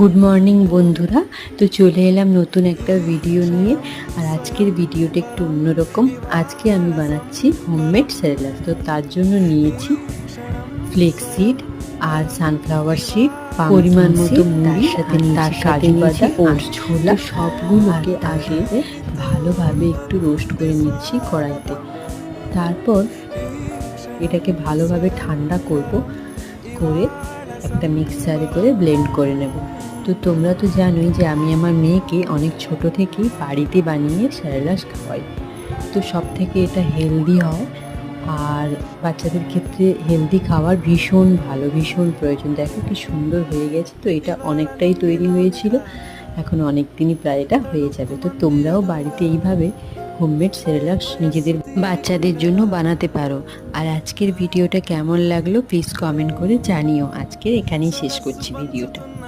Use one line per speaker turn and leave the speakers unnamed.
Good morning বন্ধুরা। তো চলে এলাম নতুন একটা ভিডিও নিয়ে। আর আজকের ভিডিওটা একটু অন্যরকম। আজকে আমি বানাচ্ছি হোমমেড সেরেলাক। তো তার জন্য নিয়েছি ফ্লেক্স সিড আর সানফ্লাওয়ার সিড, পরিমাণ মতো মুড়ি, সাথে তার কাজু বাদাম আর ছোলা, সবগুলোকে আগে ভালোভাবে একটু রোস্ট করে নিচ্ছি কড়াইতে। তারপর এটাকে ভালোভাবে ঠান্ডা করে একটা মিক্সারে করে ব্লেন্ড করে নেব। তো তোমরা তো জানোই যে আমি আমার মেয়েকে অনেক ছোট থেকেই বাড়িতে বানিয়ে সেরেলাক খাওয়াই। তো সব থেকে এটা হেলদি হয়, আর বাচ্চাদের ক্ষেত্রে হেলদি খাওয়ার ভীষণ ভালো, ভীষণ প্রয়োজন। দেখো কি সুন্দর হয়ে গেছে। তো এটা অনেকটাই তৈরি হয়েছিল, এখন অনেক দিনই প্রায় এটা হয়ে যাবে। তো তোমরাও বাড়িতে এইভাবে হোমমেড সেরেলাক নিজেদের বাচ্চাদের জন্য বানাতে পারো। আর আজকের ভিডিওটা কেমন লাগলো প্লিজ কমেন্ট করে জানিও। আজকের এখানেই শেষ করছি ভিডিওটা।